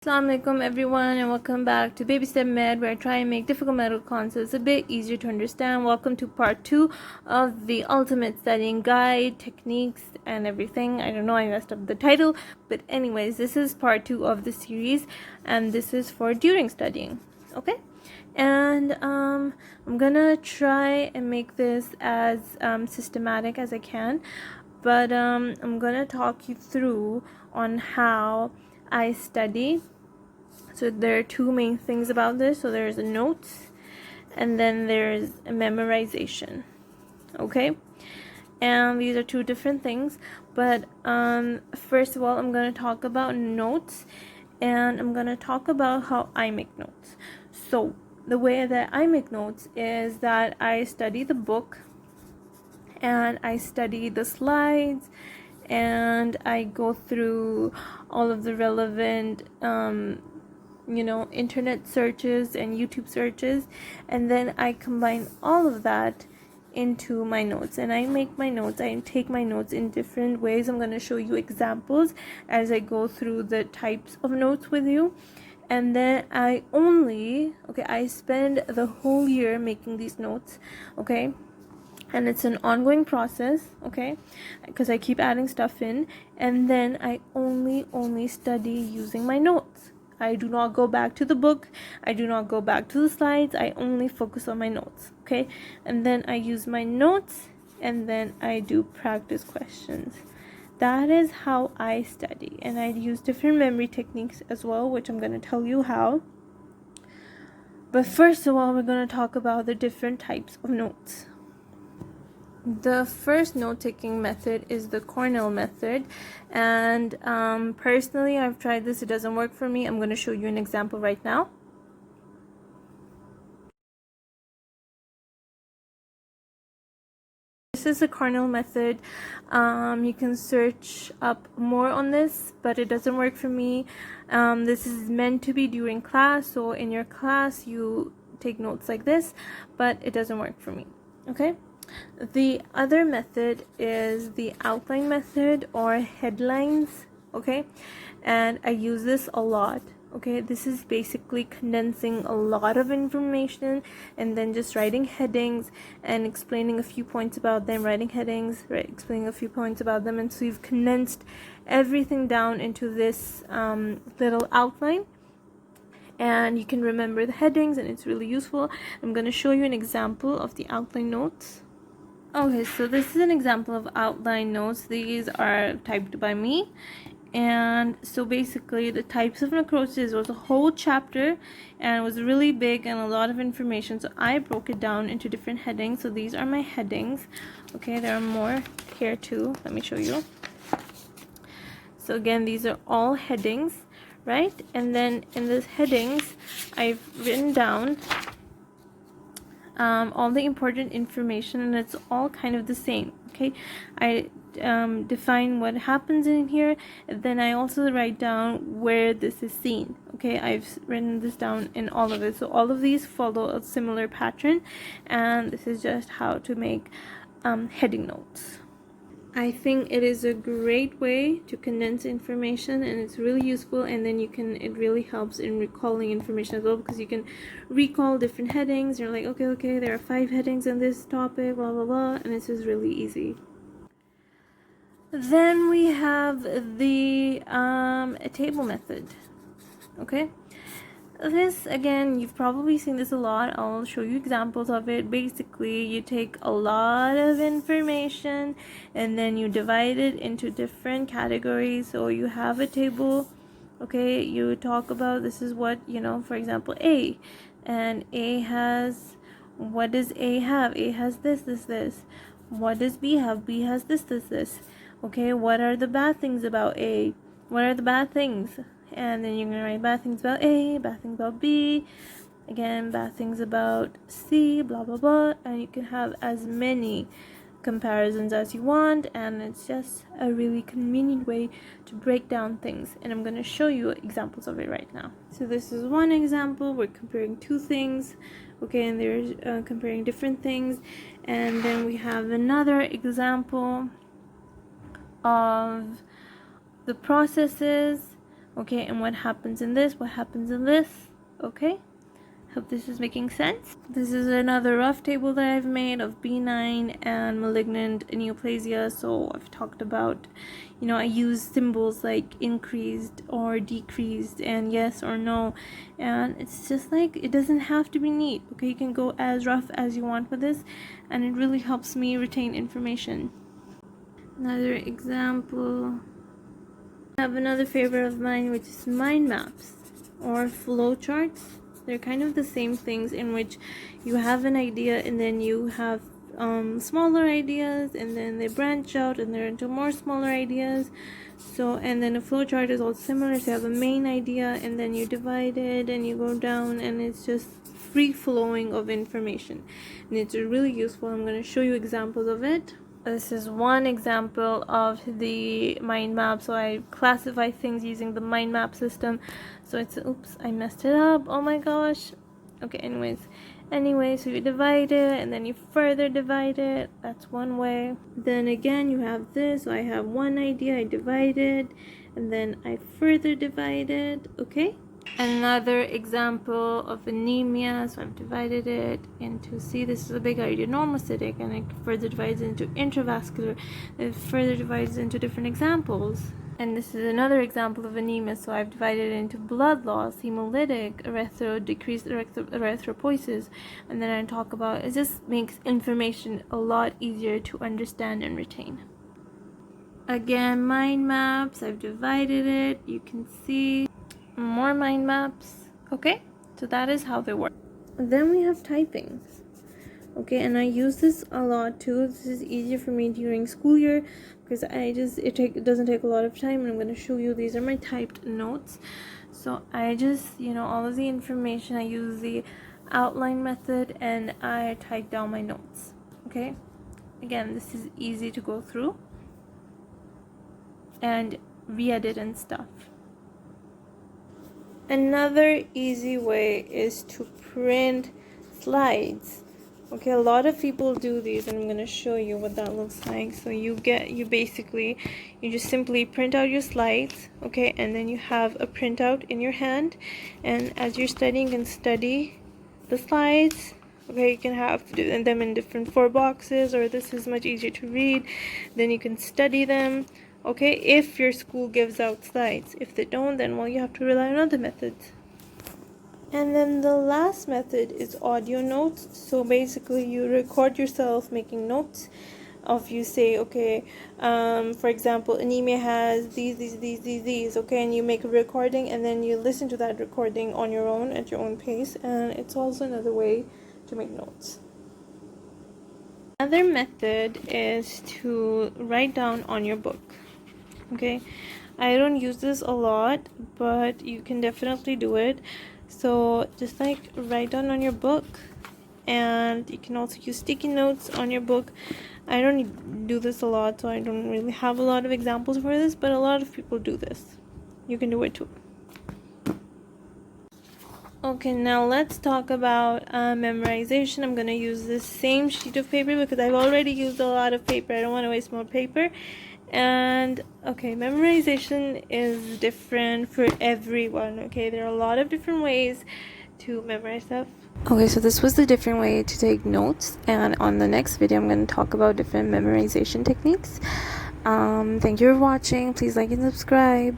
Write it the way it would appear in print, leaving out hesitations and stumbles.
Assalamu alaikum everyone, and welcome back to Babystepmed, where I try and make difficult medical concepts a bit easier to understand. Welcome to part 2 of the ultimate studying guide, techniques and everything. I don't know, I messed up the title, but anyways, this is part 2 of the series, and this is for during studying. Okay, and I'm gonna try and make this as systematic as I can, but I'm gonna talk you through on how I study. So there are two main things about this. So there's notes, and then there's a memorization. Okay, and these are two different things. But first of all, I'm going to talk about notes, and I'm going to talk about how I make notes. So the way that I make notes is that I study the book, and I study the slides, and I go through all of the relevant internet searches and YouTube searches, and then I combine all of that into my notes, and I make my notes. I take my notes in different ways. I'm going to show you examples as I go through the types of notes with you. And then I spend the whole year making these notes, okay? And it's an ongoing process, okay, because I keep adding stuff in, and then I only study using my notes. I do not go back to the book, I do not go back to the slides, I only focus on my notes, okay? And then I use my notes, and then I do practice questions. That is how I study, and I use different memory techniques as well, which I'm going to tell you how. But first of all, we're going to talk about the different types of notes. The first note-taking method is the Cornell Method, and personally I've tried this. It doesn't work for me. I'm going to show you an example right now. This is the Cornell Method. You can search up more on this, but it doesn't work for me. This is meant to be during class, so in your class you take notes like this, but it doesn't work for me, okay? The other method is the outline method or headlines, okay? And I use this a lot, okay? This is basically condensing a lot of information and then just writing headings and explaining a few points about them, writing headings, explaining a few points about them, and so you've condensed everything down into this little outline. And you can remember the headings, and it's really useful. I'm going to show you an example of the outline notes. Okay, so this is an example of outline notes. These are typed by me. And so basically the types of necrosis was a whole chapter, and it was really big and a lot of information, so I broke it down into different headings. So these are my headings. Okay, there are more here too. Let me show you. So again, these are all headings, right? And then in these headings I've written down all the important information, and it's all kind of the same, okay? I define what happens in here, and then I also write down where this is seen, okay? I've written this down in all of it, so all of these follow a similar pattern, and this is just how to make heading notes. I think it is a great way to condense information, and it's really useful, and then it really helps in recalling information as well, because you can recall different headings. You're like, okay, there are 5 headings in this topic, blah blah blah, and it's just really easy. Then we have the table method, okay? This, again, you've probably seen this a lot. I'll show you examples of it. Basically, you take a lot of information and then you divide it into different categories. So you have a table, okay? You talk about, this is what, for example, A. And A has, what does A have? A has this. What does B have? B has this. Okay, what are the bad things about A? What are the bad things? And then you're going to write bad things about A, bad things about B, again, bad things about C, blah blah blah, and you can have as many comparisons as you want, and it's just a really convenient way to break down things, and I'm going to show you examples of it right now. So this is one example. We're comparing two things, okay, and they're comparing different things. And then we have another example of the processes. Okay, and what happens in this, what happens in this. Okay, hope this is making sense. This is another rough table that I've made of benign and malignant neoplasia. So I've talked about, I use symbols like increased or decreased and yes or no, and it's just like, it doesn't have to be neat. Okay, you can go as rough as you want with this, and it really helps me retain information. Another example, I have another favorite of mine, which is mind maps or flow charts. They're kind of the same things, in which you have an idea and then you have smaller ideas, and then they branch out and they're into more smaller ideas. So, and then a flow chart is all similar. So you have a main idea and then you divide it and you go down, and it's just free flowing of information, and it's really useful. I'm going to show you examples of it. This is one example of the mind map. So I classify things using the mind map system. So it's, oops, I messed it up, oh my gosh. Okay, anyway, so you divide it and then you further divide it. That's one way. Then again, you have this. So I have one idea, I divide it, and then I further divide it. Okay, another example of anemia. So I've divided it into, see, this is a big idea, normocytic, and it further divides into intravascular. It further divides into different examples. And this is another example of anemia. So I've divided it into blood loss, hemolytic, decreased erythropoiesis, and then I talk about, it just makes information a lot easier to understand and retain. Again, mind maps, I've divided it, you can see more mind maps. Okay, so that is how they work. Then we have typing. Okay, and I use this a lot too. This is easier for me during school year because it doesn't take a lot of time, and I'm going to show you. These are my typed notes. So I just, all of the information, I use the outline method and I type down my notes. Okay, again, this is easy to go through and re-edit and stuff. Another easy way is to print slides. Okay, a lot of people do these, and I'm going to show you what that looks like. So you just simply print out your slides, okay, and then you have a printout in your hand, and as you're studying, you can study the slides. Okay, you can have them in different 4 boxes, or this is much easier to read. Then you can study them. Okay, if your school gives out slides. If they don't, then well, you have to rely on other methods. And then the last method is audio notes. So basically you record yourself making notes of, you say, okay, for example, anemia has these, okay, and you make a recording and then you listen to that recording on your own at your own pace, and it's also another way to make notes. Another method is to write down on your book. Okay, I don't use this a lot, but you can definitely do it. So just like write down on your book, and you can also use sticky notes on your book. I don't do this a lot, so I don't really have a lot of examples for this, but a lot of people do this. You can do it too. Okay, now let's talk about memorization. I'm going to use this same sheet of paper because I've already used a lot of paper. I don't want to waste more paper. And okay, memorization is different for everyone. Okay, there are a lot of different ways to memorize stuff. Okay, so this was the different way to take notes, and on the next video I'm going to talk about different memorization techniques. Thank you for watching. Please like and subscribe.